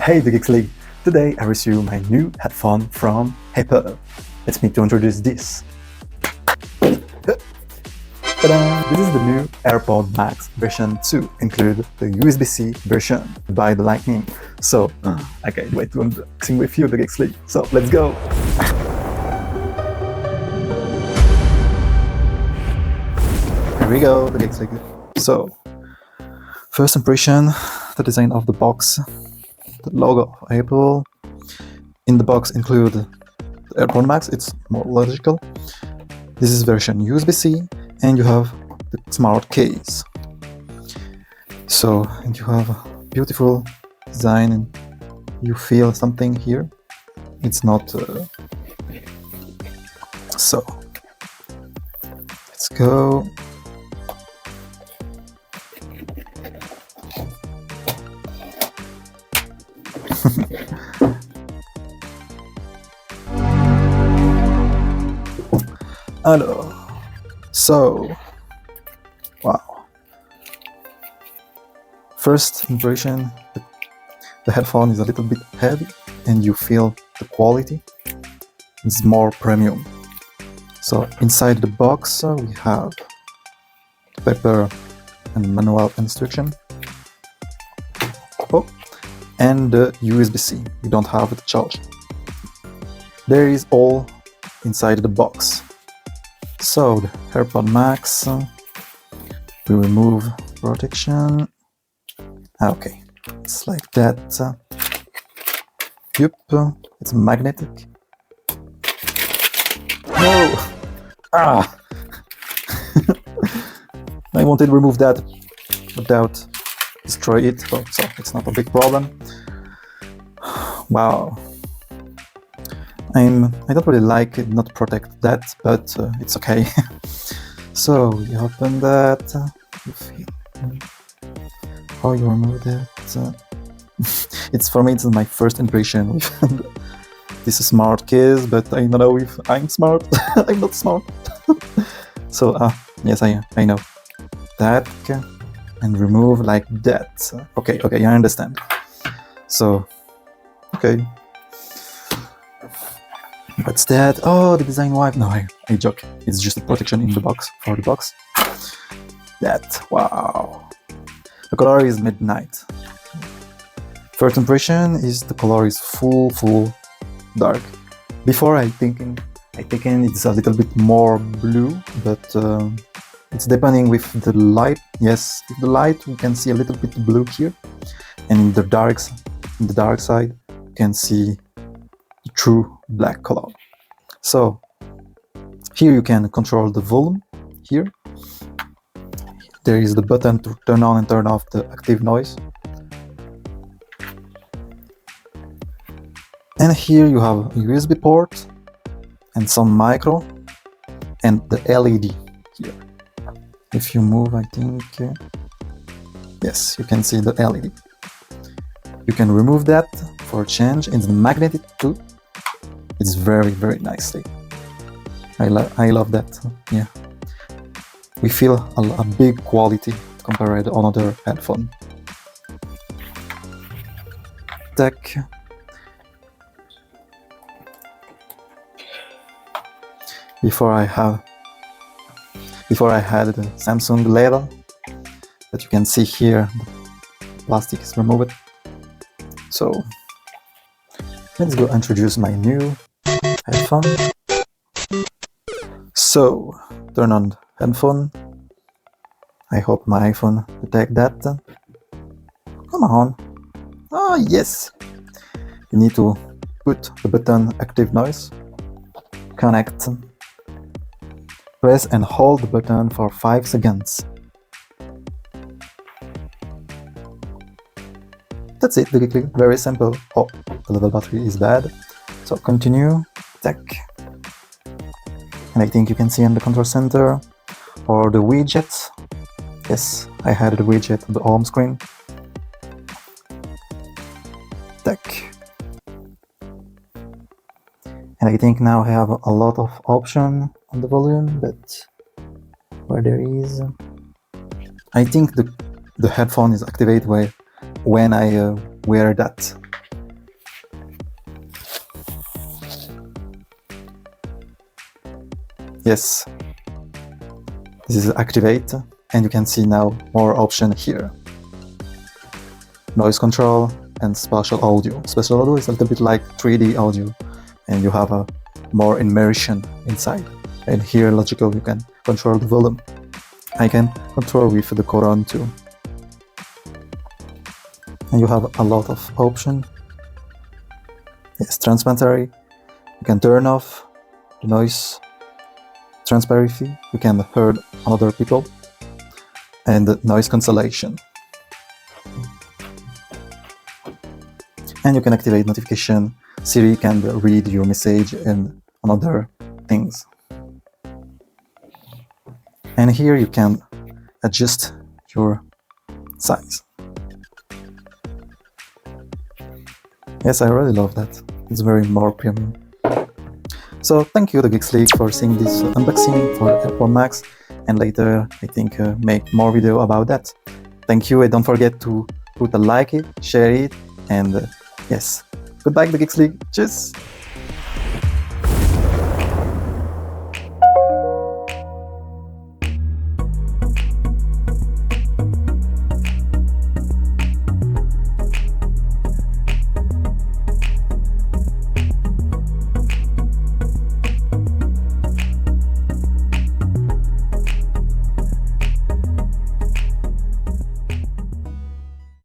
Hey the GeekLeague! Today I received my new headphone from Apple. Let me to introduce this. Ta-da! This is the new AirPods Max version 2, include the USB-C version by the Lightning. So I can't wait to unboxing with you the GeekLeague. So let's go! Here we go, the GeekLeague. So first impression, the design of the box. The logo of Apple. In the box include the AirPods Max, it's more logical. This is version USB-C, and you have the smart case. So, and you have a beautiful design, and you feel something here. It's not so let's go. Hello. So, wow. First impression, the headphone is a little bit heavy and you feel the quality. It's more premium. So inside the box we have paper and manual instruction. Oh, and the USB-C. You don't have the charge. There is all inside the box. So the AirPods Max, we remove protection. Okay, it's like that. Yep, it's magnetic. No! Ah! I wanted to remove that without destroy it, so it's not a big problem. Wow. I don't really like it, not protect that, but it's okay. So you open that. How you remove that? It's for me. It's my first impression with this smart case, but I don't know if I'm smart. I'm not smart. So yes, I know that and remove like that. Okay, I understand. So okay. What's that? Oh, the design wipe. No, I joke. It's just a protection in the box, for the box. That, wow. The color is midnight. First impression is the color is full dark. Before I thinking it's a little bit more blue, but it's depending with the light. Yes, with the light we can see a little bit blue here, and in the dark side you can see the true black color. So here you can control the volume. Here there is the button to turn on and turn off the active noise, and here you have a USB port and some micro and the LED here. If you move, I think yes, you can see the LED. You can remove that for change. It's magnetic too. It's very nicely. I love that. Yeah, we feel a big quality compared to another headphone. Tech. Before I had the Samsung label, but you can see here the plastic is removed. So let's go introduce my new headphone. So turn on the headphone. I hope my iPhone detect that. Come on. Oh yes. You need to put the button active noise. Connect. Press and hold the button for 5 seconds. That's it, very simple. Oh, the level battery is bad. So continue, tech. And I think you can see in the control center or the widgets. Yes, I had the widget on the home screen. Tech. And I think now I have a lot of option on the volume, but where there is, I think the headphone is activated when I wear that. Yes, this is activate, and you can see now more option here. Noise control and spatial audio. Spatial audio is a little bit like 3D audio, and you have a more immersion inside. And here, logical, you can control the volume. I can control with the Quran too. And you have a lot of options. Yes, transparency. You can turn off the noise transparency. You can hear other people. And the noise cancellation. And you can activate notification. Siri can read your message and other things. And here you can adjust your size. Yes, I really love that. It's very more premium. So thank you to GeekLeague for seeing this unboxing for AirPods Max, and later I think make more video about that. Thank you, and don't forget to put a like it, share it, and yes, goodbye to GeekLeague. Cheers!